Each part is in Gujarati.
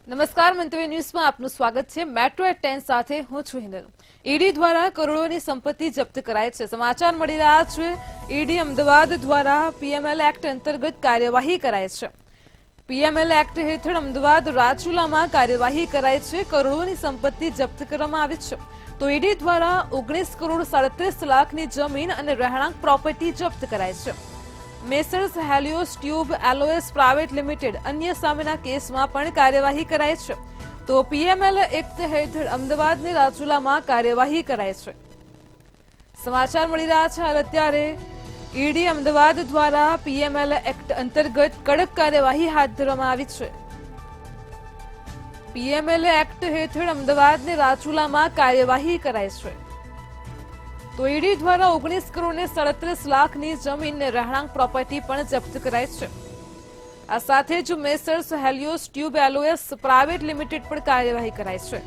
નમસ્કાર, મંતવ્ય ન્યૂઝમાં આપનું સ્વાગત છે। મેટ્રો એટ 10 સાથે હું છું હિન્દલ। ઈડી દ્વારા કરોડોની સંપત્તિ જપ્ત કરાઈ છે। સમાચાર મળી રહ્યા છે, ઈડી અમદાવાદ દ્વારા પીએમએલ એક્ટ અંતર્ગત કાર્યવાહી કરાઈ છે। પીએમએલ એક્ટ હેઠળ અમદાવાદ રાજુલામાં કાર્યવાહી કરાઈ છે। કરોડોની સંપત્તિ જપ્ત કરવામાં આવી છે। તો ઈડી દ્વારા 19 કરોડ 37 લાખની જમીન અને રહેણાંક પ્રોપર્ટી જપ્ત કરાઈ છે। મેસર્સ હેલિયોસ ટ્યુબ એલોએસ પ્રાઇવેટ લિમિટેડ अन्य સામેના કેસમાં પણ કાર્યવાહી કરાઈ છે। તો પીએમએલ એક્ટ હેઠળ અમદાવાદની રાજુલામાં કાર્યવાહી કરાઈ છે। સમાચાર મળી રહ્યા છે હાલ અત્યારે ઈડી અમદાવાદ દ્વારા પીએમએલ એક્ટ અંતર્ગત કડક કાર્યવાહી હાથ ધરવામાં આવી છે। પીએમએલ એક્ટ હેઠળ અમદાવાદની રાજુલામાં કાર્યવાહી કરાઈ છે। તો ઈડી દ્વારા 19 કરોડ 37 લાખની જમીન ને રહેણાંક પ્રોપર્ટી પણ જપ્ત કરાઈ છે। આ સાથે જ મેસર્સ હેલિયોસ ટ્યુબ એલોએસ પ્રાઇવેટ લિમિટેડ પર કાર્યવાહી કરાઈ છે।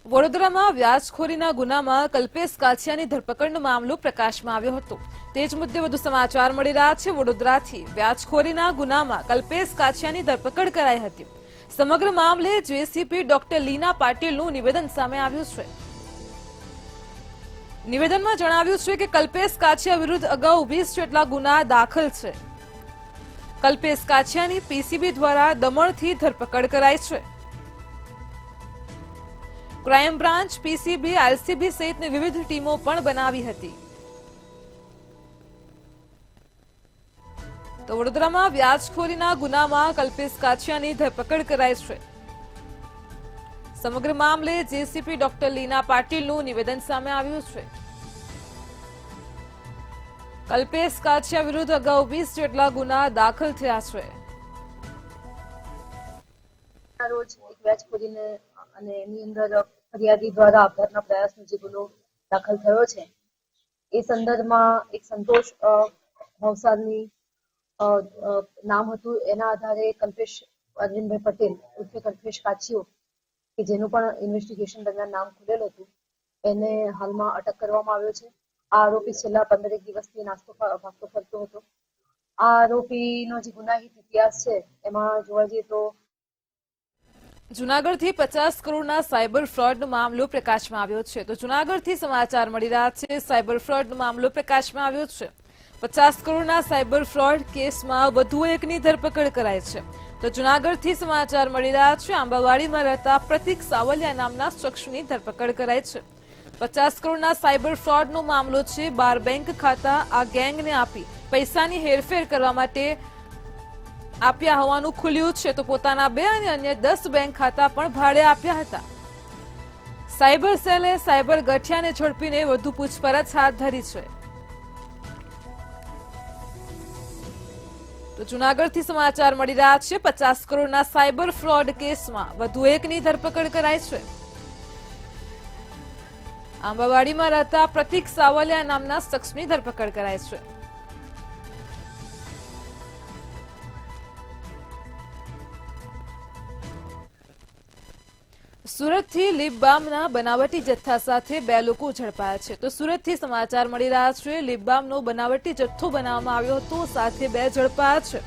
વડોદરામાં વ્યાજખોરીના ગુનામાં કલ્પેશ કાછિયાની ધરપકડનો મામલો પ્રકાશમાં આવ્યો હતો। તે જ મુદ્દે વધુ સમાચાર મળી રહ્યા છે। વડોદરાથી વ્યાજખોરીના ગુનામાં કલ્પેશ કાછિયાની ધરપકડ કરાઈ હતી। સમગ્ર મામલે જેસીપી ડોક્ટર લીના પાટીલનું નિવેદન સામે આવ્યું છે। નિવેદનમાં જણાવ્યું છે કે કલ્પેશ કાછિયા વિરુદ્ધ અગાઉ 20 જેટલા ગુના દાખલ છે। કલ્પેશ કાછિયાની પીસીબી દ્વારા દમણથી ધરપકડ કરાઈ છે। ક્રાઇમ બ્રાન્ચ, પીસીબી, એલસીબી સહિતની વિવિધ ટીમો પણ બનાવી હતી। તો વડોદરામાં વ્યાજખોરીના ગુનામાં કલ્પેશ કાછિયાની ધરપકડ કરાઈ છે। સમગ્ર મામલે જેસીપી ડોક્ટર લીના પાટીલનું નિવેદન સામે આવ્યું છે। કલ્પેશ કાછિયા વિરુદ્ધ અગાઉ 20 જેટલા ગુના દાખલ થયા છે। રોજ એક વ્યાજખોરીને અને એની અંદર ફરિયાદી દ્વારા આપઘાતના પ્રયાસનો જે ગુનો દાખલ થયો છે એ સંદર્ભમાં એક સંતોષ ભવસાદની નામ હતું। એના આધારે કલ્પેશ અરવિંદભાઈ પટેલ ઉર્ફે કલ્પેશ કાછિયો કે જેનું પણ ઇન્વેસ્ટિગેશન દરમિયાન નામ ખુલેલ હતું એને હાલમાં અટક કરવામાં આવ્યો છે। આ આરોપી છેલ્લા 15 દિવસથી ભાગતો ફરતો હતો। આ આરોપીનો જે ગુનાહિત ઇતિહાસ છે એમાં જોવા જઈએ તો જૂનાગઢથી 50 કરોડના સાયબર ફ્રોડનો મામલો પ્રકાશમાં આવ્યો છે। તો જૂનાગઢથી સમાચાર મળી રહ્યા છે, સાયબર ફ્રોડનો મામલો પ્રકાશમાં આવ્યો છે। 50 કરોડના સાયબર ફ્રોડ કેસમાં વધુ એકની ધરપકડ કરાઈ છે। તો જૂનાગઢથી સમાચાર મળી રહ્યા છે, આંબાવાડીમાં રહેતા પ્રતિક સાવલિયા નામના શખ્સની ધરપકડ કરાઈ છે। 50 કરોડના સાયબર ફ્રોડનો મામલો છે। 12 બેંક ખાતા આ ગેંગને આપી પૈસાની હેરફેર કરવા માટે આપ્યા હોવાનું ખુલ્યું છે। તો પોતાના 2 અને અન્ય 10 બેંક ખાતા પણ ભાડે આપ્યા હતા। સાયબર સેલે સાયબર ગઠિયાને ઝડપીને વધુ પૂછપરછ હાથ ધરી છે। તો જૂનાગઢથી સમાચાર મળી રહ્યા છે, 50 કરોડના સાયબર ફ્રોડ કેસમાં વધુ એકની ધરપકડ કરાઈ છે। આંબાવાડીમાં રહેતા પ્રતિક સાવલિયા નામના શખ્સની ધરપકડ કરાઈ છે। સુરતથી લિપ બામના બનાવટી જથ્થા સાથે 2 લોકો ઝડપાયા છે। તો સુરતથી સમાચાર મળી રહ્યા છે, લિપ બામનો બનાવટી જથ્થો બનાવવામાં આવ્યો હતો, સાથે 2 ઝડપાયા છે।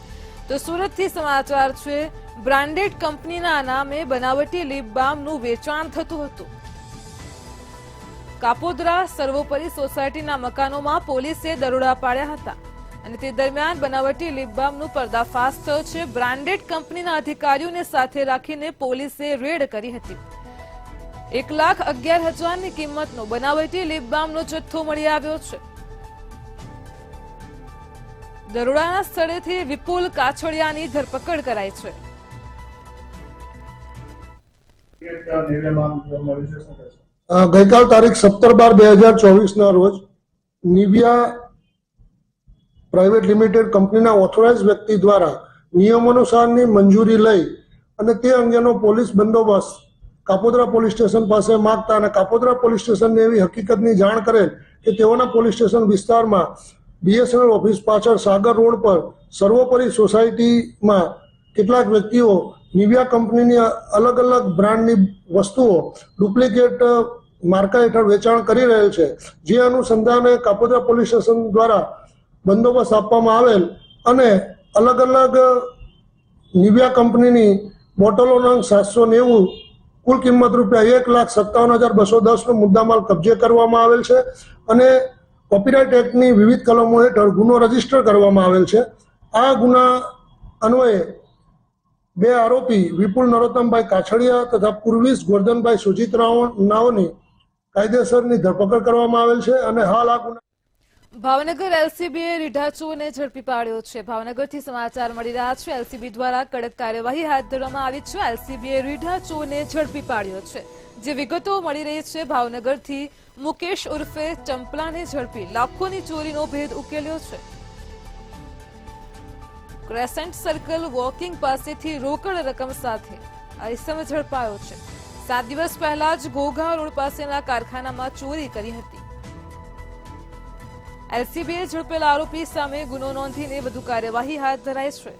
તો સુરતથી સમાચાર છે, બ્રાન્ડેડ કંપનીના નામે બનાવટી લિપ બામનું વેચાણ થતું હતું। કાપોદ્રા સર્વોપરી સોસાયટીના મકાનોમાં પોલીસે દરોડા પાડ્યા હતા અને તે દરમિયાન બનાવટી લિપ બામનો પર્દાફાશ થયો છે। બ્રાન્ડેડ કંપનીના અધિકારીઓને સાથે રાખીને પોલીસે રેડ કરી હતી। 1,11,000ની કિંમતનો બનાવટી લિપ બામનો જથ્થો મળી આવ્યો છે। દરોડાના સ્થળેથી વિપુલ કાછડિયાની ધરપકડ કરાઈ છે। ગઈકાલ તારીખ 17/12/2024 રોજ નિવિયા પ્રાઇવેટ લિમિટેડ કંપનીના ઓથોરાઇઝ વ્યક્તિ દ્વારા નિયમાનુસારની મંજૂરી લઈ અને તે અંગેનો પોલીસ બંદોબસ્ત કાપોદ્રા પોલીસ સ્ટેશન પાસે માંગતા અને કાપોદ્રા પોલીસ સ્ટેશનને એવી હકીકતની જાણ કરેલ કે તેઓના પોલીસ સ્ટેશન વિસ્તારમાં બીએસએનએલ ઓફિસ પાછળ સાગર રોડ પર સર્વોપરી સોસાયટીમાં કેટલાક વ્યક્તિઓ નિવિયા કંપનીની અલગ અલગ બ્રાન્ડની વસ્તુઓ ડુપ્લિકેટ માર્કા હેઠળ વેચાણ કરી રહેલ છે। જે અનુસંધાને કાપોદ્રા પોલીસ સ્ટેશન દ્વારા બંદોબસ્ત આપવામાં આવેલ અને અલગ અલગ નિવિયા કંપનીની બોટલો નંગ 790 કુલ કિંમત રૂપિયા 1,57,210 મુદ્દામાલ કબજે કરવામાં આવેલ છે અને કોપીરાઇટ એક્ટની વિવિધ કલમો હેઠળ ગુનો રજીસ્ટર કરવામાં આવેલ છે. આ ગુના અન્વયે 2 આરોપી વિપુલ નરોત્તમભાઈ કાછડિયા તથા પૂર્વીશ ગોરધનભાઈ સુજીતરાવની કાયદેસરની ધરપકડ કરવામાં આવેલ છે અને હાલ આ ગુના ભાવનગર એલસીબીએ રીઢા ચોરને ઝડપી પાડ્યો છે. ભાવનગરથી સમાચાર મળી રહ્યા છે. એલસીબી દ્વારા કડક કાર્યવાહી હાથ ધરવામાં આવી છે. એલસીબીએ રીઢા ચોરને ઝડપી પાડ્યો છે. જે વિગતો મળી રહી છે, ભાવનગરથી મુકેશ ઉર્ફે ચંપલાને ઝડપી લાખોની ચોરીનો ભેદ ઉકેલ્યો છે. ક્રેસન્ટ સર્કલ વોકિંગ પાસેથી રોકડ રકમ સાથે આ ઇસમ ઝડપાયો છે. 7 દિવસ પહેલા જ ઘોઘા રોડ પાસેના કારખાનામાં ચોરી કરી હતી. એલસીબીએ ઝડપેલા આરોપી સામે ગુનો નોંધીને વધુ કાર્યવાહી હાથ ધરાઈ છે.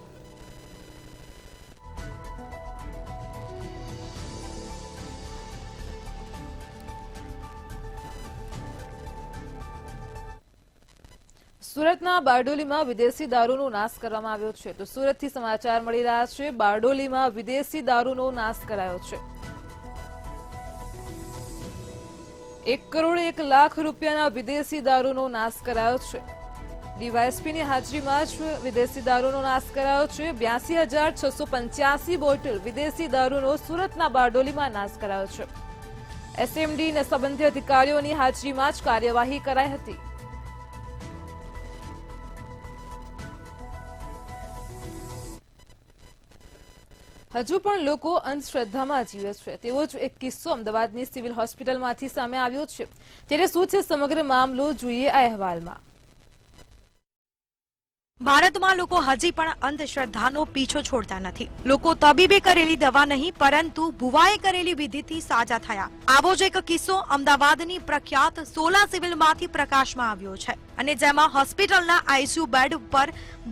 સુરતના બારડોલીમાં વિદેશી દારૂનો નાશ કરવામાં આવ્યો છે. તો સુરતથી સમાચાર મળી રહ્યા છે. બારડોલીમાં વિદેશી દારૂનો નાશ કરાયો છે. 1 કરોડ 1 લાખ રૂપિયાના વિદેશી દારૂનો નાશ કરાયો છે. ડીવાયએસપીની હાજરીમાં જ વિદેશી દારૂનો નાશ કરાયો છે. 82,685 બોટલ વિદેશી દારૂનો સુરતના બારડોલીમાં નાશ કરાયો છે. એસએમડી અને સંબંધિત અધિકારીઓની હાજરીમાં જ કાર્યવાહી કરાઈ હતી. હજુ પણ લોકો અંધશ્રદ્ધામાં જીવે છે. તેવો જ એક કિસ્સો અમદાવાદની સિવિલ હોસ્પિટલમાંથી સામે આવ્યો છે. ત્યારે શું છે સમગ્ર મામલો, જોઈએ આ અહેવાલમાં. ભારતમાં લોકો હજી પણ અંધશ્રદ્ધાનો પીછો છોડતા નથી. લોકો તબીબે કરેલી દવા નહીં પરંતુ ભુવાએ કરેલી વિધિથી સાજા થયા. આવો જ એક કિસ્સો અમદાવાદની પ્રખ્યાત સોલા સિવિલમાંથી પ્રકાશમાં આવ્યો છે અને જેમાં હોસ્પિટલના આઈસીયુ બેડ ઉપર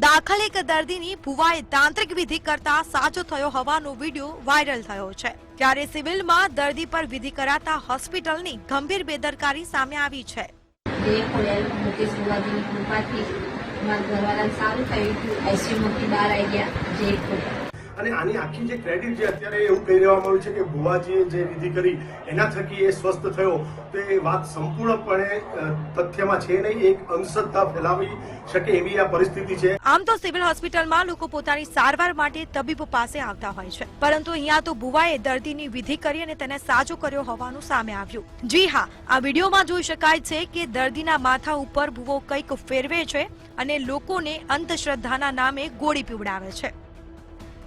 દાખલ એક દર્દીની ભુવાએ તાંત્રિક વિધિ કરતા સાજો થયો હોવાનો વિડીયો વાયરલ થયો છે. ત્યારે સિવિલમાં દર્દી પર વિધિ કરાતા હોસ્પિટલની ગંભીર બેદરકારી સામે આવી છે. મારા ઘરવાળાને સારું થયું હતું. આઈસીયુમાંથી બહાર આવી ગયા જે અને આની આખી જે ક્રેડિટ જે અત્યારે એવું કહી દેવામાં આવ્યું છે કે ભુવાજીએ જે વિધિ કરી એના થકી એ સ્વસ્થ થયો, તો એ વાત સંપૂર્ણપણે તથ્યમાં છે નહીં. એક અંધશ્રદ્ધા ફેલાવી શકે એવી આ પરિસ્થિતિ છે. આમ તો સિવિલ હોસ્પિટલમાં લોકો પોતાની સારવાર માટે તબીબ પાસે આવતા હોય છે, પરંતુ અહીંયા તો ભુવાએ દર્દીની વિધિ કરી અને તેને સાજો કર્યો હોવાનું સામે આવ્યું. જી હા, આ વિડીયોમાં જોઈ શકાય છે કે દર્દીના માથા ઉપર ભુવો કંઈક ફેરવે છે અને લોકોને અંધશ્રદ્ધાના નામે ગોળી પીવડાવે છે.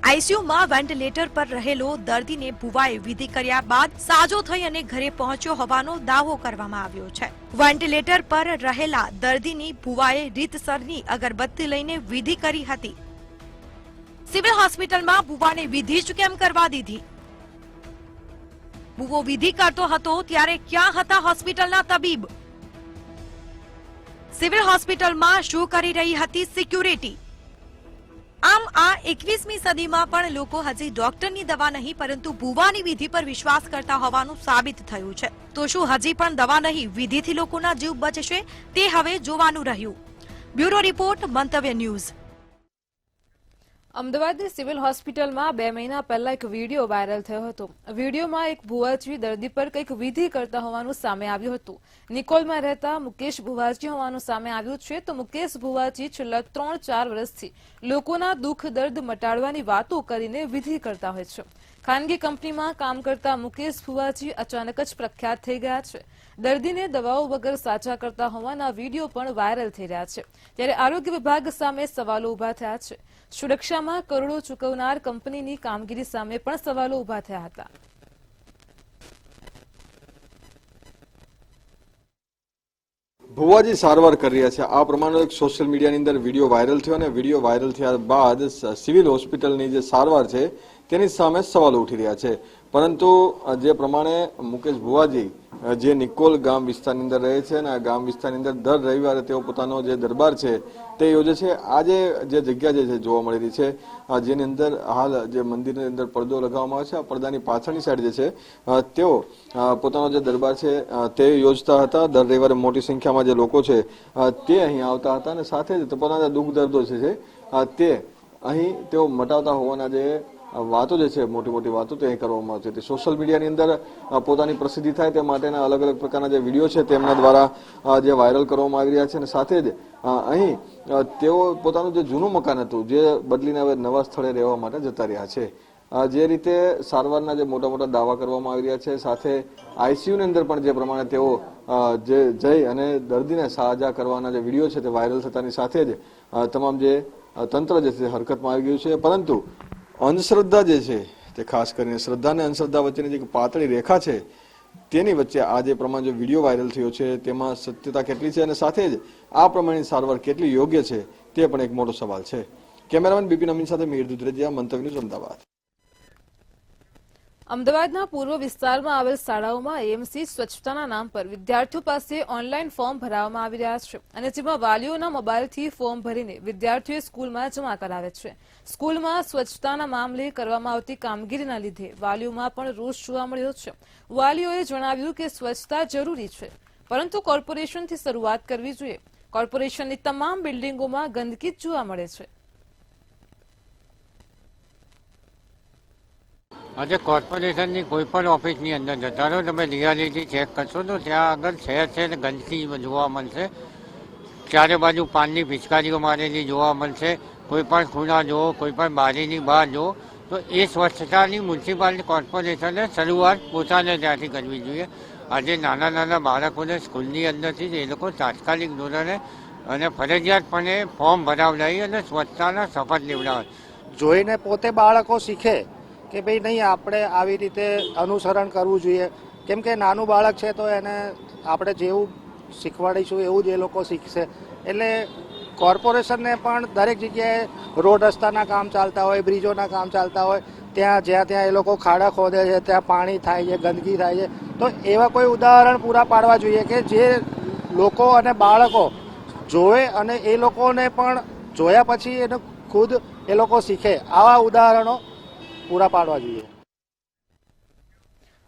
આઈસીયુમાં વેન્ટિલેટર પર રહેલો દર્દીને ભુવાએ વિધિ કર્યા બાદ સાજો થઈ અને ઘરે પહોંચ્યો હોવાનો દાવો કરવામાં આવ્યો છે. વેન્ટિલેટર પર રહેલા દર્દીની ભુવાએ રીતસરની અગરબત્તી લઈને વિધિ કરી હતી. સિવિલ હોસ્પિટલમાં ભુવાને વિધિ જ કેમ કરવા દીધી? ભુવો વિધિ કરતો હતો ત્યારે ક્યાં હતા હોસ્પિટલના તબીબ? સિવિલ હોસ્પિટલમાં શું કરી રહી હતી સિક્યુરિટી? આમ આ 21મી સદીમાં પણ લોકો હજી ડોક્ટરની દવા નહીં પરંતુ ભુવાની વિધિ પર વિશ્વાસ કરતા હોવાનું સાબિત થયું છે. તો શું હજી પણ દવા નહીં વિધિથી લોકોના જીવ બચશે? તે હવે જોવાનું રહ્યું. બ્યુરો રિપોર્ટ, મંતવ્ય ન્યૂઝ. અમદાવાદની સિવિલ હોસ્પિટલમાં 2 મહિના પહેલા એક વિડીયો વાયરલ થયો હતો. વિડીયોમાં એક ભુવાજી દર્દી પર કંઈક વિધિ કરતા હોવાનું સામે આવ્યું હતું. નિકોલમાં રહેતા મુકેશ ભુવાજી હોવાનું સામે આવ્યું છે. તો મુકેશ ભુવાજી છેલ્લા 3-4 વર્ષથી લોકોના દુઃખ દર્દ મટાડવાની વાતો કરીને વિધિ કરતા હોય છે. ખાનગી કંપનીમાં કામ કરતા મુકેશ ભુવાજી અચાનક જ પ્રખ્યાત થઈ ગયા છે. દર્દીને દવાઓ વગર સાજા કરતા હોવાના વિડીયો પણ વાયરલ થઈ રહ્યા છે. ત્યારે આરોગ્ય વિભાગ સામે સવાલો ઉભા થયા છે. સુરક્ષામાં કરોડો ચૂકવનાર કંપનીની કામગીરી સામે પણ સવાલો ઉભા થયા હતા. ભુવાજી સારવાર કરી રહ્યા છે આ પ્રમાણે એક સોશિયલ મીડિયાની અંદર વિડીયો વાયરલ થયો અને વિડીયો વાયરલ થયા બાદ સિવિલ હોસ્પિટલની જે સારવાર છે તેની સામે સવાલો ઉઠી રહ્યા છે. પરંતુ જે પ્રમાણે મુકેશ ભુવાજી જે નિકોલ ગામ વિસ્તારની અંદર રહે છે અને આ ગામ વિસ્તારની અંદર દર રવિવારે તેઓ પોતાનો જે દરબાર છે તે યોજે છે. આજે જે જગ્યા જે છે જોવા મળી રહી છે, જેની અંદર હાલ જે મંદિરની અંદર પડદો લગાવવામાં આવે છે, આ પડદાની પાછળની સાઈડ જે છે તેઓ પોતાનો જે દરબાર છે તે યોજતા હતા. દર રવિવારે મોટી સંખ્યામાં જે લોકો છે તે અહીં આવતા હતા અને સાથે જ પોતાના દુઃખ દર્દો છે તે અહીં તેઓ મટાવતા હોવાના જે વાતો જે છે, મોટી મોટી વાતો તે અહીં કરવામાં આવતી હતી. સોશિયલ મીડિયાની અંદર પોતાની પ્રસિદ્ધિ થાય તે માટેના અલગ અલગ પ્રકારના જે વિડીયો છે તેમના દ્વારા જે વાયરલ કરવામાં આવી રહ્યા છે અને સાથે જ અહીં તેઓ પોતાનું જે જૂનું મકાન હતું જે બદલીને હવે નવા સ્થળે રહેવા માટે જતા રહ્યા છે. જે રીતે સારવારના જે મોટા મોટા દાવા કરવામાં આવી રહ્યા છે, સાથે આઈસીયુની અંદર પણ જે પ્રમાણે તેઓ જે જઈ અને દર્દીને સાજા કરવાના જે વિડીયો છે તે વાયરલ થતાની સાથે જ તમામ જે તંત્ર જે છે હરકતમાં આવી ગયું છે. પરંતુ અંધશ્રદ્ધા જે છે તે ખાસ કરીને શ્રદ્ધા અને અંધશ્રદ્ધા વચ્ચેની જે પાતળી રેખા છે તેની વચ્ચે આ જે પ્રમાણે જે વિડીયો વાયરલ થયો છે તેમાં સત્યતા કેટલી છે અને સાથે જ આ પ્રમાણેની સારવાર કેટલી યોગ્ય છે તે પણ એક મોટો સવાલ છે. કેમેરામેન બિપિન અમીન સાથે મીર દુધરેજિયા, મંતવ્ય ન્યૂઝ, અમદાવાદ. અમદાવાદના પૂર્વ વિસ્તારમાં આવેલ શાળાઓમાં એએમસી સ્વચ્છતાના નામ પર વિદ્યાર્થીઓ પાસે ઓનલાઈન ફોર્મ ભરાવવામાં આવી રહ્યા છે અને જેમાં વાલીઓના મોબાઈલથી ફોર્મ ભરીને વિદ્યાર્થીઓ સ્કૂલમાં જમા કરાવે છે. સ્કૂલમાં સ્વચ્છતાના મામલે કરવામાં આવતી કામગીરીના લીધે વાલીઓમાં પણ રોષ જોવા મળ્યો છે. વાલીઓએ જણાવ્યું કે સ્વચ્છતા જરૂરી છે, પરંતુ કોર્પોરેશનથી શરૂઆત કરવી જોઈએ. કોર્પોરેશનની તમામ બિલ્ડિંગોમાં ગંદકી જ જોવા મળે છે. આજે કોર્પોરેશનની કોઈ પણ ઓફિસની અંદર જતા રહો, તમે રિયાલિટી ચેક કરશો તો ત્યાં આગળ છે ને ગંદકી જોવા મળશે. ચારે બાજુ પાનની પિચકારીઓ મારેલી જોવા મળશે. કોઈ પણ ખૂણા જુઓ, કોઈ પણ બારીની બહાર જુઓ, તો એ સ્વચ્છતાની મ્યુનિસિપાલિટી કોર્પોરેશને શરૂઆત પોતાને ત્યાંથી કરવી જોઈએ. આજે નાના નાના બાળકોને સ્કૂલની અંદરથી જ એ લોકો તાત્કાલિક ધોરણે અને ફરજિયાતપણે ફોર્મ ભરાવડાવી અને સ્વચ્છતાના શપથ લેવડાવે. જોઈને પોતે બાળકો શીખે કે ભાઈ નહીં આપણે આવી રીતે અનુસરણ કરવું જોઈએ. કેમ કે નાનું બાળક છે તો એને આપણે જેવું શીખવાડીશું એવું જ એ લોકો શીખશે. એટલે કોર્પોરેશનને પણ દરેક જગ્યાએ રોડ રસ્તાના કામ ચાલતા હોય, બ્રિજોના કામ ચાલતા હોય, જ્યાં એ લોકો ખાડા ખોદે છે, ત્યાં પાણી થાય છે, ગંદકી થાય છે, તો એવા કોઈ ઉદાહરણ પૂરા પાડવા જોઈએ કે જે લોકો અને બાળકો જોવે અને એ લોકોને પણ જોયા પછી એને ખુદ એ લોકો શીખે. આવા ઉદાહરણો પૂરા પાડવા જોઈએ.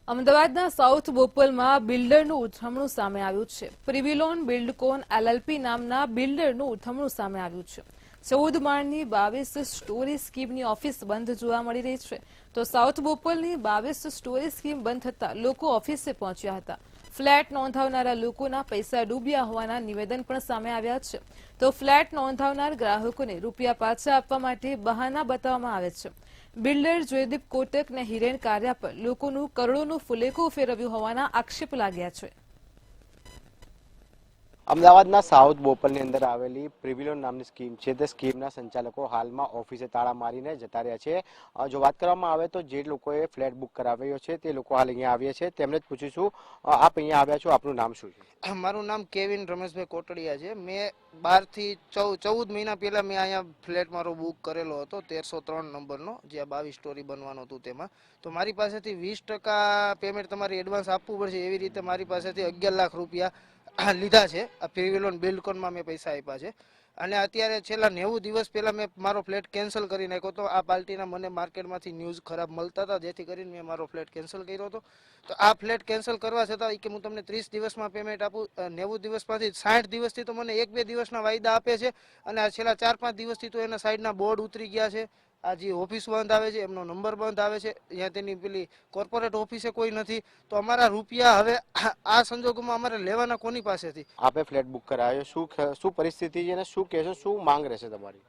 અમદાવાદના સાઉથ બોપલમાં બિલ્ડરનું ઉથમણું સામે આવ્યું છે. પ્રિવિલોન બિલ્ડકોન એલએલપી નામના બિલ્ડરનું ઉથમણું સામે આવ્યું છે. 14 માળની 22 સ્ટોરી સ્કીમની ઓફિસ બંધ જોવા મળી રહી છે. તો સાઉથ બોપલની 22 સ્ટોરી સ્કીમ બંધ થતા લોકો ઓફિસે પહોંચ્યા હતા. ફ્લેટ નોંધાવનારા લોકોના પૈસા ડૂબ્યા હોવાના નિવેદન પણ સામે આવ્યા છે. તો ફ્લેટ નોંધાવનાર ગ્રાહકોને રૂપિયા પાછા આપવા માટે બહાના બતાવવામાં આવે છે. બિલ્ડર જયદીપ કોટક ને હિરેન કાર્યા પર લોકોનું કરોડોનું ફુલેકું ફેરવ્યું હોવાના આક્ષેપ લાગ્યા છે. અમદાવાદના સાઉથ બોપલની અંદર આવેલી પ્રિવિલોન નામની સ્કીમ છે તે સ્કીમના સંચાલકો હાલમાં ઓફિસે તાળા મારીને જતા રહ્યા છે. જો વાત કરવામાં આવે તો જે લોકોએ ફ્લેટ બુક કરાવ્યો છે તે લોકો હાલ અહીંયા આવ્યા છે. તેમને જ પૂછીશું, આપ અહીંયા આવ્યા છો, આપનું નામ શું છે? મારું નામ કેવિન રમેશભાઈ કોટડિયા છે. મેં 12 થી 14 મહિના પહેલા મેં અહીંયા ફ્લેટ મારો બુક કરેલો હતો 1303 નંબરનો, જ્યાં 22 સ્ટોરી બનવાનો હતું તેમાં. તો મારી પાસેથી 20% પેમેન્ટ તમારે એડવાન્સ આપવું પડશે, એવી રીતે મારી પાસેથી 11 લાખ રૂપિયા લીધા છે. આ પ્રિવિલોન બિલ્ડકોનમાં મેં પૈસા આપ્યા છે. અને અત્યારે છેલ્લા 90 દિવસ પહેલા મેં મારો ફ્લેટ કેન્સલ કરી નાખ્યો હતો. આ પાર્ટીના મને માર્કેટમાંથી ન્યૂઝ ખરાબ મળતા હતા, જેથી કરીને મેં મારો ફ્લેટ કેન્સલ કર્યો હતો. તો આ ફ્લેટ કેન્સલ કરવા છતાં કે હું તમને 30 દિવસમાં પેમેન્ટ આપું, 90 દિવસમાંથી 60 દિવસથી તો મને 1-2 દિવસના વાયદા આપે છે. અને આ છેલ્લા 4-5 દિવસથી તો એના સાઈડના બોર્ડ ઉતરી ગયા છે. આ જે ઓફિસ બંધ આવે છે, એમનો નંબર બંધ આવે છે, અહીંયા તેની પેલી કોર્પોરેટ ઓફિસે કોઈ નથી. તો અમારા રૂપિયા હવે આ સંજોગોમાં અમારે લેવાના કોની પાસેથી? આપે ફ્લેટ બુક કરાવ્યો, શું પરિસ્થિતિ છે અને શું કહેશો, શું માંગ રહેશે તમારી?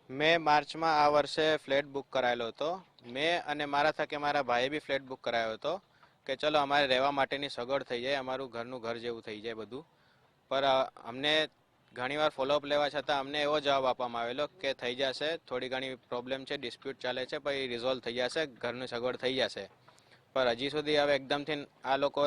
મેં માર્ચમાં આ વર્ષે ફ્લેટ બુક કરાયેલો હતો. મેં અને મારા થકે મારા ભાઈએ બી ફ્લેટ બુક કરાયો હતો કે ચલો અમારે રહેવા માટેની સગવડ થઈ જાય, અમારું ઘરનું ઘર જેવું થઈ જાય બધું. પર અમને ઘણીવાર ફોલોઅપ લેવા છતાં અમને એવો જવાબ આપવામાં આવેલો કે થઈ જશે, થોડી ઘણી પ્રોબ્લેમ છે, ડિસ્પ્યુટ ચાલે છે, પછી રિઝોલ્વ થઈ જશે, ઘરની સગવડ થઈ જશે. પર હજી સુધી હવે એકદમથી આ લોકો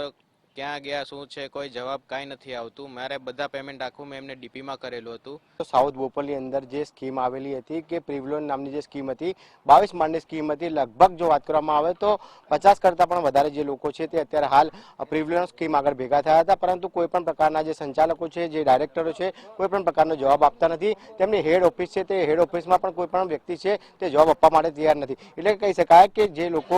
ક્યાં ગયા શું છે કોઈ જવાબ કાંઈ નથી આવતું. મારે બધા પેમેન્ટ આખું મેં એમને ડીપીમાં કરેલું હતું. તો સાઉથ બોપલની અંદર જે સ્કીમ આવેલી હતી કે પ્રિવિલોન નામની જે સ્કીમ હતી 22 માળની સ્કીમ હતી. લગભગ જો વાત કરવામાં આવે તો 50 કરતાં પણ વધારે જે લોકો છે તે અત્યારે હાલ પ્રિવિલોન સ્કીમ આગળ ભેગા થયા હતા, પરંતુ કોઈ પણ પ્રકારના જે સંચાલકો છે, જે ડાયરેક્ટરો છે, કોઈ પણ પ્રકારનો જવાબ આપતા નથી. તેમની હેડ ઓફિસ છે તે હેડ ઓફિસમાં પણ કોઈ પણ વ્યક્તિ છે તે જવાબ આપવા માટે તૈયાર નથી. એટલે કહી શકાય કે જે લોકો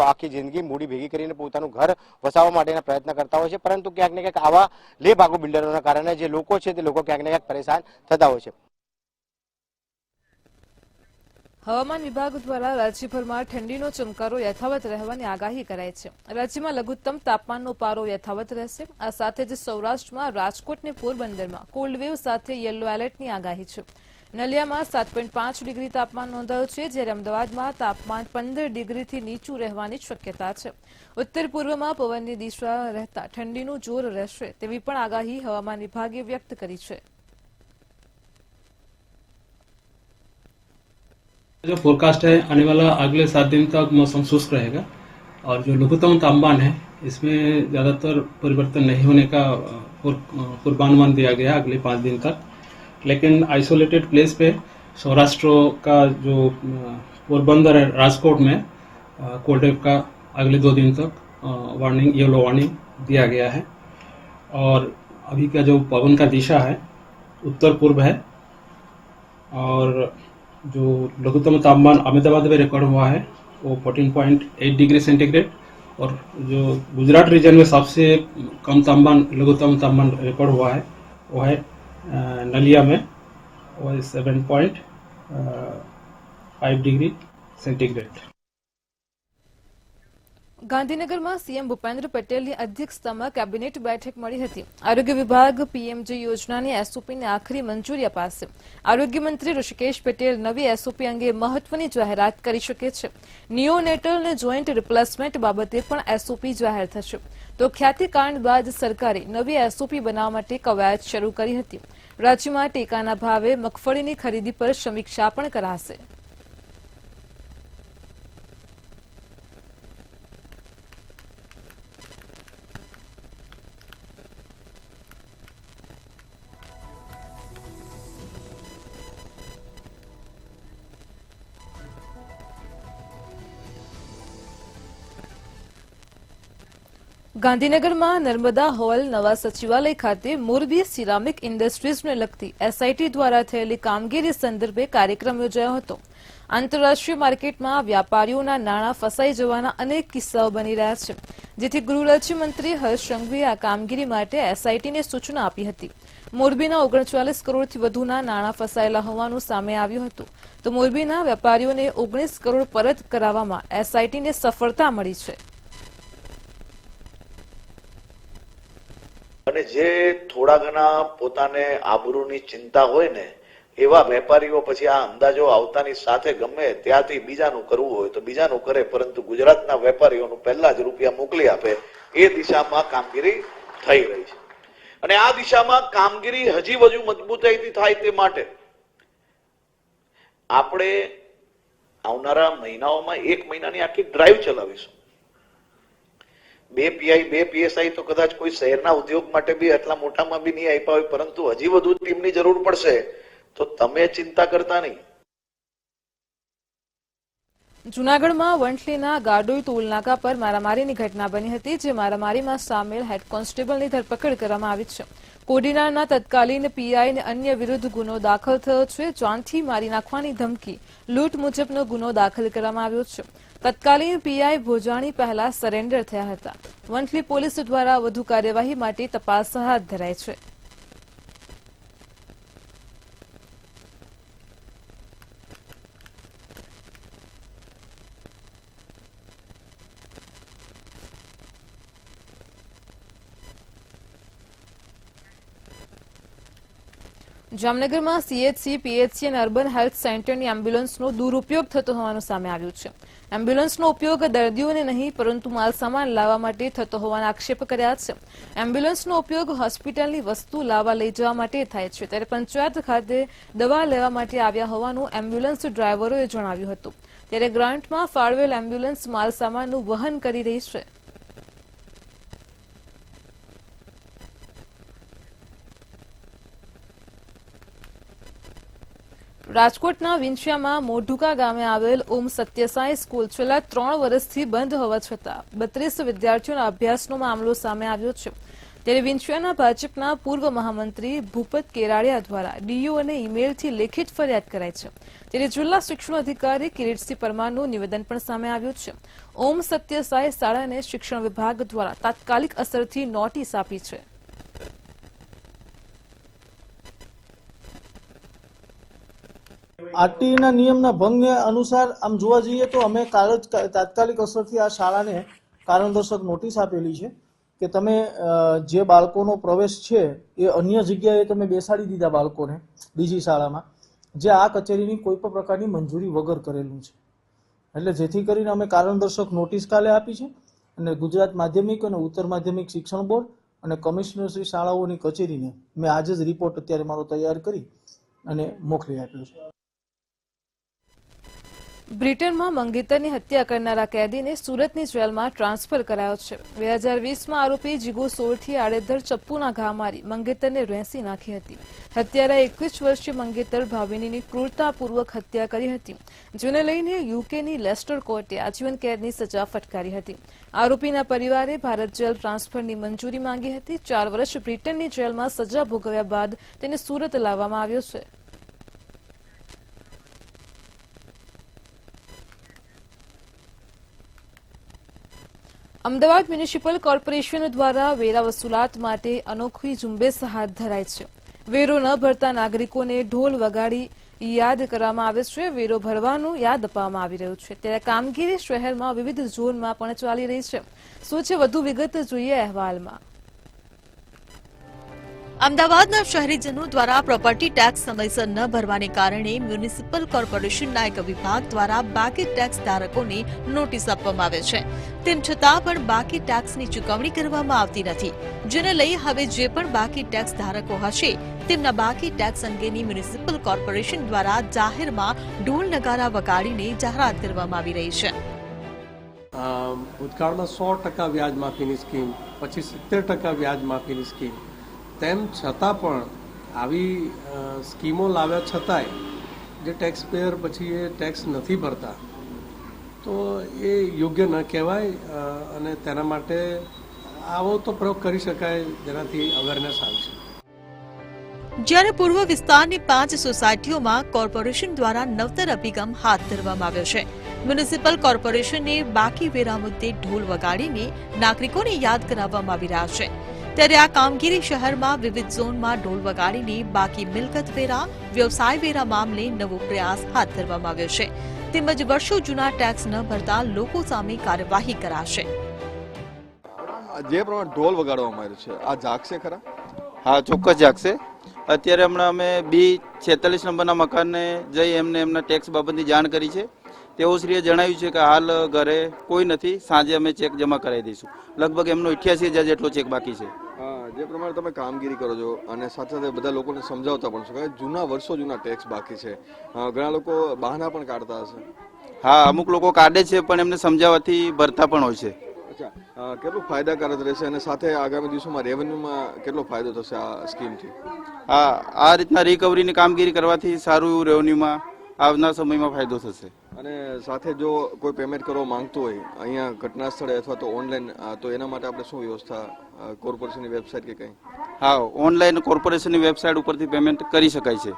આખી જિંદગી મૂડી ભેગી કરીને પોતાનું ઘર વસાવવા માટેના પ્રયત્ન કરતા હોય છે, પરંતુ ક્યાંક ને ક્યાંક આવા લે ભાગુ બિલ્ડરોના કારણે જે લોકો છે તે લોકો ક્યાંક ને ક્યાંક પરેશાન થતા હોય છે. હવામાન વિભાગ દ્વારા રાજ્યભરમાં ઠંડીનો ચમકારો યથાવત રહેવાની આગાહી કરાઈ છે. રાજ્યમાં લઘુત્તમ તાપમાનનો પારો યથાવત રહેશે. આ સાથે જ સૌરાષ્ટ્રમાં રાજકોટ અને પોરબંદરમાં કોલ્ડ વેવ સાથે યલો એલર્ટની આગાહી છે. નલિયામાં 7.5 ડિગ્રી તાપમાન નોંધાયું છે, જ્યારે અમદાવાદમાં તાપમાન 15 ડિગ્રીથી નીચું રહેવાની શક્યતા છે. ઉત્તર પૂર્વમાં પવનની દિશા રહેતા ઠંડીનું જોર રહેશે તેવી પણ આગાહી હવામાન વિભાગે વ્યક્ત કરી છે. जो फोरकास्ट है आने वाला अगले 7 दिन तक मौसम शुष्क रहेगा और जो लघुत्तम तापमान है इसमें ज़्यादातर परिवर्तन नहीं होने का पूर्वानुमान दिया गया अगले 5 दिन तक, लेकिन आइसोलेटेड प्लेस पे सौराष्ट्र का जो पोरबंदर है, राजकोट में कोल्ड वेव का अगले 2 दिन तक वार्निंग, येलो वार्निंग दिया गया है. और अभी का जो पवन का दिशा है उत्तर पूर्व है और जो लघुत्तम तापमान अहमदाबाद में रिकॉर्ड हुआ है वो 14.8 डिग्री सेंटीग्रेड और जो गुजरात रीजन में सबसे कम तापमान लघुत्तम तापमान रिकॉर्ड हुआ है वो है नलिया में, वो है 7.5 डिग्री सेंटीग्रेड. ગાંધીનગરમાં સીએમ ભૂપેન્દ્ર પટેલની અધ્યક્ષતામાં કેબિનેટ બેઠક મળી હતી. આરોગ્ય વિભાગ પીએમજી યોજનાની એસઓપીને આખરી મંજૂરી અપાશે. આરોગ્ય મંત્રી ઋષિકેશ પટેલ નવી એસઓપી અંગે મહત્વની જાહેરાત કરી શકે છે. નિયોનેટલ અને જોઈન્ટ રિપ્લેસમેન્ટ બાબતે પણ એસઓપી જાહેર થશે. તો ખ્યાતિકાંડ બાદ સરકારે નવી એસઓપી બનાવવા માટે કવાયત શરૂ કરી હતી. રાજ્યમાં ટેકાના ભાવે મગફળીની ખરીદી પર સમીક્ષા પણ કરાશે. ગાંધીનગરમાં નર્મદા હોલ નવા સચિવાલય ખાતે મોરબી સિરામિક ઇન્ડસ્ટ્રીઝને લગતી એસઆઈટી દ્વારા થયેલી કામગીરી સંદર્ભે કાર્યક્રમ યોજાયો હતો. આંતરરાષ્ટ્રીય માર્કેટમાં વ્યાપારીઓના નાણાં ફસાઈ જવાના અનેક કિસ્સાઓ બની રહ્યા છે, જેથી ગૃહરાજ્યમંત્રી હર્ષ સંઘવીએ આ કામગીરી માટે એસઆઈટીને સૂચના આપી હતી. મોરબીના 39 કરોડથી વધુના નાણાં ફસાયેલા હોવાનું સામે આવ્યું હતું, તો મોરબીના વેપારીઓને 19 કરોડ પરત કરાવવામાં એસઆઈટીને સફળતા મળી છે. અને જે થોડા ઘણા પોતાને આબરૂની ચિંતા હોય ને એવા વેપારીઓ પછી આ અંદાજો આવતાની સાથે ગમે ત્યાંથી બીજાનું કરવું હોય તો બીજાનું કરે, પરંતુ ગુજરાતના વેપારીઓનું પહેલા જ રૂપિયા મોકલી આપે એ દિશામાં કામગીરી થઈ રહી છે. અને આ દિશામાં કામગીરી હજી વધુ મજબૂતાઈથી થાય તે માટે આપણે આવનારા મહિનાઓમાં 1 મહિનાની આખી ડ્રાઈવ ચલાવીશું. 2 પીઆઈ 2 પીએસઆઈ તો કદાચ કોઈ શહેરના ઉદ્યોગ માટે બી આટલા મોટામાં બી નહીં આપ્યા હોય, પરંતુ હજી વધુ ટીમની જરૂર પડશે તો તમે ચિંતા કરતા નહીં. જૂનાગઢમાં વંથલીના ગાડોઈ ટોલનાકા પર મારામારીની ઘટના બની હતી, જે મારામારીમાં સામેલ હેડ કોન્સ્ટેબલની ધરપકડ કરવામાં આવી છે. કોડીનારના તત્કાલીન પીઆઈ અને અન્ય વિરુદ્ધ ગુનો દાખલ થયો છે. જાનથી મારી નાખવાની ધમકી, લૂંટ મુજબનો ગુનો દાખલ કરવામાં આવ્યો છે. તત્કાલીન પીઆઈ ભોજાણી પહેલા સરેન્ડર થયા હતા. વંથલી પોલીસ દ્વારા વધુ કાર્યવાહી માટે તપાસ હાથ ધરાઈ છે. જામનગરમાં સીએચસી, પીએચસી અને અર્બન હેલ્થ સેન્ટરની એમ્બ્યુલન્સનો દુરુપયોગ થતો હોવાનું સામે આવ્યું છે. એમ્બ્યુલન્સનો ઉપયોગ દર્દીઓને નહીં પરંતુ માલસામાન લાવવા માટે થતો હોવાના આક્ષેપ કર્યા છે. એમ્બ્યુલન્સનો ઉપયોગ હોસ્પિટલની વસ્તુ લાવવા લઈ જવા માટે થાય છે, ત્યારે પંચાયત ખાતે દવા લેવા માટે આવ્યા હોવાનું એમ્બ્યુલન્સ ડ્રાઈવરોએ જણાવ્યું હતું. ત્યારે ગ્રાન્ટમાં ફાળવેલ એમ્બ્યુલન્સ માલસામાનનું વહન કરી રહી છે. રાજકોટના વિંછિયામાં મોઢુકા ગામે આવેલ ઓમ સત્યસાઈ સ્કૂલ છેલ્લા 3 વર્ષથી બંધ હોવા છતાં 32 વિદ્યાર્થીઓના અભ્યાસનો મામલો સામે આવ્યો છે. ત્યારે વિંછિયાના ભાજપના પૂર્વ મહામંત્રી ભૂપત કેરાડિયા દ્વારા ડીયુ અને ઈમેલથી લેખિત ફરિયાદ કરાઈ છે. ત્યારે જિલ્લા શિક્ષણ અધિકારી કિરીટસિંહ પરમારનું નિવેદન પણ સામે આવ્યું છે. ઓમ સત્યસાઈ શાળાને શિક્ષણ વિભાગ દ્વારા તાત્કાલિક અસરથી નોટિસ આપી છે. આરટીઈના નિયમના ભંગ અનુસાર આમ જોવા જઈએ તો અમે તાત્કાલિક અસરથી આ શાળાને કારણદર્શક નોટિસ આપેલી છે કે તમે જે બાળકોનો પ્રવેશ છે એ અન્ય જગ્યાએ તમે બેસાડી દીધા બાળકોને બીજી શાળામાં, જે આ કચેરીની કોઈ પણ પ્રકારની મંજૂરી વગર કરેલું છે. એટલે જેથી કરીને અમે કારણદર્શક નોટિસ કાલે આપી છે અને ગુજરાત માધ્યમિક અને ઉત્તર માધ્યમિક શિક્ષણ બોર્ડ અને કમિશનરશ્રી શાળાઓની કચેરીને મેં આજે જ રિપોર્ટ અત્યારે મારો તૈયાર કરી અને મોકલી આપ્યો છે. બ્રિટનમાં મંગેતરની હત્યા કરનારા કેદીને સુરતની જેલમાં ટ્રાન્સફર કરાયો છે. 2020માં આરોપી જીગો 16થી આડેધડ ચપ્પુના ઘા મારી મંગેતરને રેંસી નાખી હતી. હત્યારાએ 21 વર્ષીય મંગેતર ભાવિનીની ક્રૂરતાપૂર્વક હત્યા કરી હતી, જેને લઈને યુકેની લેસ્ટર કોર્ટે આજીવન કેદની સજા ફટકારી હતી. આરોપીના પરિવારે ભારત જેલ ટ્રાન્સફરની મંજૂરી માંગી હતી. 4 વર્ષ બ્રિટનની જેલમાં સજા ભોગવ્યા બાદ તેને સુરત લાવવામાં આવ્યો છે. અમદાવાદ મ્યુનિસિપલ કોર્પોરેશન દ્વારા વેરા વસૂલાત માટે અનોખી ઝુંબેશ હાથ ધરાઈ છે. વેરો ન ભરતા નાગરિકોને ઢોલ વગાડી યાદ કરવામાં આવે છે. વેરો ભરવાનું યાદ અપાવવામાં આવી રહ્યું છે. ત્યારે કામગીરી શહેરમાં વિવિધ ઝોનમાં પણ ચાલી રહી છે. શું છે વધુ વિગત જોઈએ અહેવાલમાં. અમદાવાદના શહેરીજનો દ્વારા પ્રોપર્ટી ટેક્સ સમયસર ન ભરવાને કારણે મ્યુનિસિપલ કોર્પોરેશનના એક વિભાગ દ્વારા બાકી ટેક્સ ધારકોને નોટિસ આપવામાં આવે છે. તેમ છતાં પણ બાકી ટેક્સની ચૂકવણી કરવામાં આવતી નથી, જેને લઈ હવે જે પણ બાકી ટેક્સ ધારકો હશે તેમના બાકી ટેક્સ અંગેની મ્યુનિસિપલ કોર્પોરેશન દ્વારા જાહેરમાં ઢોલ નગારા વગાડીને જાહેરાત કરવામાં આવી રહી છે. ભૂતકાળમાં 100% વ્યાજ માફીની સ્કીમ, પછી 70% વ્યાજ માફીની સ્કીમ, તેમ છતાં પણ આવી સ્કીમો લાવ્યા છતાંય જે ટેક્સ પેયર પછી એ ટેક્સ નથી ભરતા, તો એ યોગ્ય ન કહેવાય અને તેના માટે આવો તો પ્રયોગ કરી શકાય જેનાથી અવેરનેસ આવશે. જ્યારે પૂર્વ વિસ્તારની 5 સોસાયટીઓમાં કોર્પોરેશન દ્વારા નવતર અભિગમ હાથ ધરવામાં આવ્યો છે. મ્યુનિસિપલ કોર્પોરેશને બાકી વેરા મુદ્દે ઢોલ વગાડીને નાગરિકોને યાદ કરાવવામાં આવી રહ્યા છે. ત્યારે આ કામગીરી શહેરમાં વિવિધ ઝોનમાં ઢોલ વગાડીને બાકી મિલકત વેરા, વ્યવસાય વેરા મામલે નવો પ્રયાસ હાથ ધરવામાં આવ્યો છે. તેમજ વર્ષો જૂના ટેક્સ ન ભરતા લોકો સામે કાર્યવાહી કરાશે. જે પ્રમાણે ઢોલ વગાડવામાં આવ્યો છે, આ જાગશે ખરા? હા, ચોક્કસ જાગશે. અત્યારે હમણાં અમે બી 46 નંબરના મકાનને જઈ એમને એમના ટેક્સ બાબતની જાણ કરી છે. તેઓશ્રીએ જણાવ્યું છે કે હાલ ઘરે કોઈ નથી, સાંજે અમે ચેક જમા કરાવી દઈશું. લગભગ એમનો 88,000 જેટલો ચેક બાકી છે. જે પ્રમાણે તમે કામગીરી કરો છો અને સાથે સાથે બધા લોકોને સમજાવતા પણ છો કે જૂના વર્ષો જૂના ટેક્સ બાકી છે, ઘણા લોકો બહાના પણ કાઢતા હશે. હા, અમુક લોકો કાઢે છે પણ એમને સમજાવવાથી ભરતા પણ હોય છે. અચ્છા, કેટલું ફાયદાકારક રહેશે અને સાથે આગામી દિવસોમાં રેવન્યુમાં કેટલો ફાયદો થશે આ સ્કીમથી? હા, આ રીતના રિકવરીની કામગીરી કરવાથી સારું એવું રેવન્યુમાં આવનાર સમયમાં ફાયદો થશે. અને સાથે જો કોઈ પેમેન્ટ કરવા માંગતું હોય અહીંયા ઘટના સ્થળે અથવા તો ઓનલાઈન, તો એના માટે આપણે શું વ્યવસ્થા, કોર્પોરેશનની વેબસાઇટ કે કંઈ? હા, ઓનલાઈન કોર્પોરેશનની વેબસાઇટ ઉપરથી પેમેન્ટ કરી શકાય છે.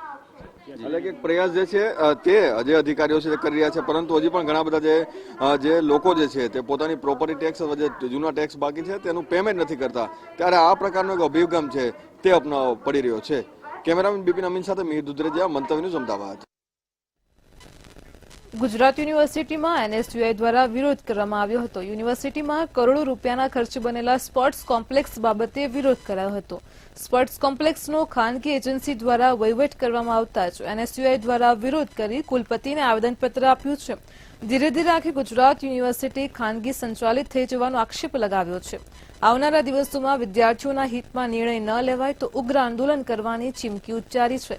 એટલે કે પ્રયાસ જે છે તે જે અધિકારીઓ છે તે કરી રહ્યા છે, પરંતુ હજી પણ ઘણા બધા જે લોકો જે છે તે પોતાની પ્રોપર્ટી ટેક્સ અથવા જે જૂના ટેક્સ બાકી છે તેનું પેમેન્ટ નથી કરતા. ત્યારે આ પ્રકારનો એક અભિગમ છે તે અપનાવવો પડી રહ્યો છે. કેમેરામેન બિપિન અમીન સાથે મિહિર દુધરેજા, મંતવ્ય ન્યૂઝ, અમદાવાદ. ગુજરાત યુનિવર્સિટીમાં એનએસયુઆઈ દ્વારા વિરોધ કરવામાં આવ્યો હતો. યુનિવર્સિટીમાં કરોડો રૂપિયાના ખર્ચ બનેલા સ્પોર્ટ્સ કોમ્પ્લેક્સ બાબતે વિરોધ કરાયો હતો. સ્પોર્ટ્સ કોમ્પ્લેક્સનો ખાનગી એજન્સી દ્વારા વહીવટ કરવામાં આવતા જ એનએસયુઆઈ દ્વારા વિરોધ કરી કુલપતિને આવેદનપત્ર આપ્યું છે. ધીરે ધીરે આખી ગુજરાત યુનિવર્સિટી ખાનગી સંચાલિત થઈ જવાનો આક્ષેપ લગાવ્યો છે. આવનારા દિવસોમાં વિદ્યાર્થીઓના હિતમાં નિર્ણય ન લેવાય તો ઉગ્ર આંદોલન કરવાની ચીમકી ઉચ્ચારી છે.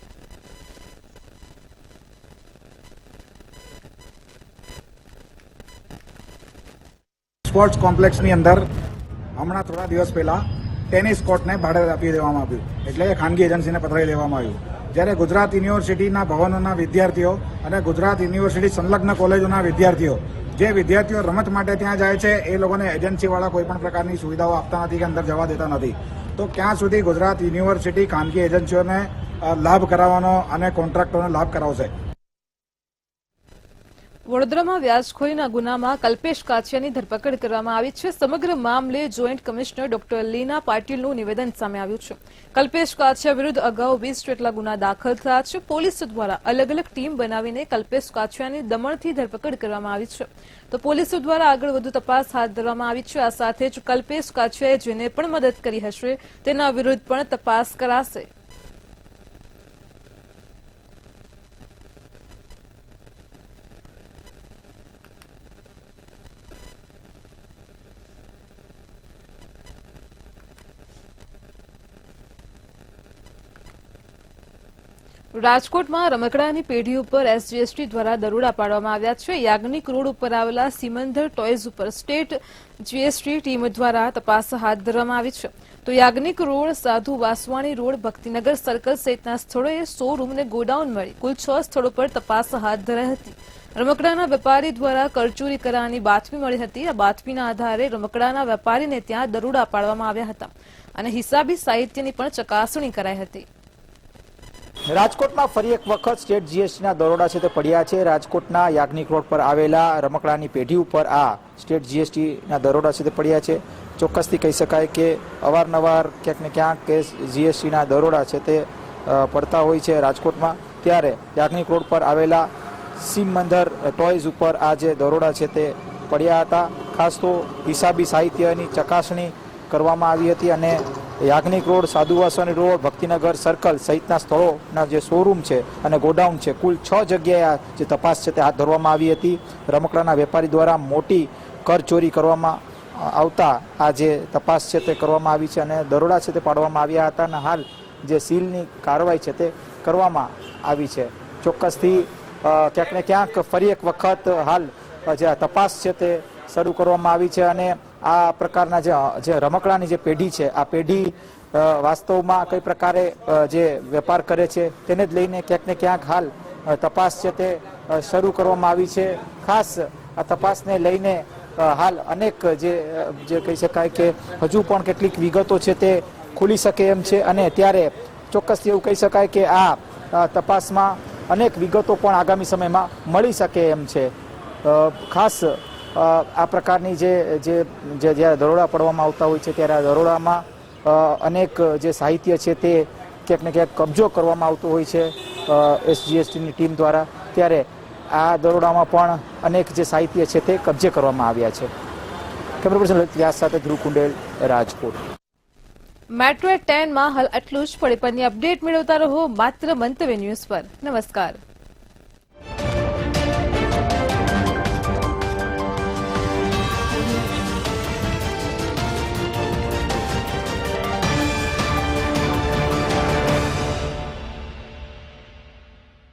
સ્પોર્ટ્સ કોમ્પ્લેક્સની અંદર હમણાં થોડા દિવસ પહેલા ટેનિસ કોર્ટને ભાડે આપી દેવામાં આવ્યું, એટલે કે ખાનગી એજન્સીને પધરાવી લેવામાં આવ્યું. જ્યારે ગુજરાત યુનિવર્સિટીના ભવનોના વિદ્યાર્થીઓ અને ગુજરાત યુનિવર્સિટી સંલગ્ન કોલેજોના વિદ્યાર્થીઓ જે વિદ્યાર્થીઓ રમત માટે ત્યાં જાય છે એ લોકોને એજન્સીવાળા કોઈ પણ પ્રકારની સુવિધાઓ આપતા નથી કે અંદર જવા દેતા નથી. તો ક્યાં સુધી ગુજરાત યુનિવર્સિટી ખાનગી એજન્સીઓને લાભ કરાવવાનો અને કોન્ટ્રાક્ટરોને લાભ કરાવશે? વડોદરામાં વ્યાજખોરીના ગુનામાં કલ્પેશ કાછિયાની ધરપકડ કરવામાં આવી છે. સમગ્ર મામલે જોઈન્ટ કમિશનર ડોક્ટર લીના પાટીલનું નિવેદન સામે આવ્યું છે. કલ્પેશ કાછિયા વિરુદ્ધ અગાઉ 20 જેટલા ગુના દાખલ થયા છે. પોલીસ દ્વારા અલગ અલગ ટીમ બનાવીને કલ્પેશ કાછિયાની દમણથી ધરપકડ કરવામાં આવી છે. તો પોલીસ દ્વારા આગળ વધુ તપાસ હાથ ધરવામાં આવી છે. આ સાથે જ કલ્પેશ કાછિયાએ જેને પણ મદદ કરી હશે તેના વિરુદ્ધ પણ તપાસ કરાશે. રાજકોટમાં રમકડાની પેઢી ઉપર એસજીએસટી દ્વારા દરોડા પાડવામાં આવ્યા છે. યાજ્ઞિક રોડ ઉપર આવેલા સિમંદર ટોયઝ ઉપર સ્ટેટ જીએસટી ટીમ દ્વારા તપાસ હાથ ધરવામાં આવી છે. તો યાજ્ઞિક રોડ, સાધુ વાસવાણી રોડ, ભક્તિનગર સર્કલ સહિતના સ્થળોએ શોરૂમ અને ગોડાઉન મળી કુલ 6 સ્થળો પર તપાસ હાથ ધરાઈ હતી. રમકડાના વેપારી દ્વારા કરચોરી કરવાની બાતમી મળી હતી. આ બાતમીના આધારે રમકડાના વેપારીને ત્યાં દરોડા પાડવામાં આવ્યા હતા અને હિસાબી સાહિત્યની પણ ચકાસણી કરાઈ હતી. રાજકોટમાં ફરી એક વખત સ્ટેટ જીએસટીના દરોડા છે તે પડ્યા છે. રાજકોટના યાજ્ઞિક રોડ પર આવેલા રમકડાની પેઢી ઉપર આ સ્ટેટ જીએસટીના દરોડા છે તે પડ્યા છે. ચોક્કસથી કહી શકાય કે અવારનવાર ક્યાંક ને ક્યાંક જીએસટીના દરોડા છે તે પડતા હોય છે રાજકોટમાં. ત્યારે યાજ્ઞિક રોડ પર આવેલા સિમંદર ટોયઝ ઉપર આ જે દરોડા છે તે પડ્યા હતા. ખાસ તો હિસાબી સાહિત્યની ચકાસણી કરવામાં આવી હતી અને Yagnik road, Sadhu Vaswani road, Bhaktinagar circle સહિતના સ્થળોના જે શોરૂમ છે અને ગોડાઉન છે કુલ 6 જગ્યાએ જે તપાસ છે તે હાથ ધરવામાં આવી હતી. રમકડાના વેપારી દ્વારા મોટી કરચોરી કરવામાં આવતા આ જે તપાસ છે તે કરવામાં આવી છે અને દરોડા છે તે પાડવામાં આવ્યા હતા અને હાલ જે સીલની કાર્યવાહી છે તે કરવામાં આવી છે. ચોક્કસથી ક્યાંક ને ક્યાંક ફરી એક વખત હાલ જે તપાસ છે તે શરૂ કરવામાં આવી છે અને આ પ્રકારના જે રમકડાની જે પેઢી છે આ પેઢી વાસ્તવમાં કઈ પ્રકારે જે વેપાર કરે છે તેને જ લઈને ક્યાંક ને ક્યાંક હાલ તપાસ છે તે શરૂ કરવામાં આવી છે. ખાસ આ તપાસને લઈને હાલ અનેક જે કહી શકાય કે હજુ પણ કેટલીક વિગતો છે તે ખુલી શકે એમ છે અને ત્યારે ચોક્કસથી એવું કહી શકાય કે આ તપાસમાં અનેક વિગતો પણ આગામી સમયમાં મળી શકે એમ છે. ખાસ આ પ્રકારની જ્યારે દરોડા પડવામાં આવતા હોય છે ત્યારે આ દરોડામાં અનેક જે સાહિત્ય છે તે ક્યાંક ને ક્યાંક કબજો કરવામાં આવતો હોય છે એસજીએસટીની ટીમ દ્વારા. ત્યારે આ દરોડામાં પણ અનેક જે સાહિત્ય છે તે કબજે કરવામાં આવ્યા છે. કેમેરા પર્સન લલિત વ્યાસ સાથે ધ્રુવ કુંડેલ, રાજકોટ. મેટ્રો 10 માં હાલ આટલું જ. પડે પરની અપડેટ મેળવતા રહો માત્ર મંતવ્ય ન્યૂઝ પર. નમસ્કાર.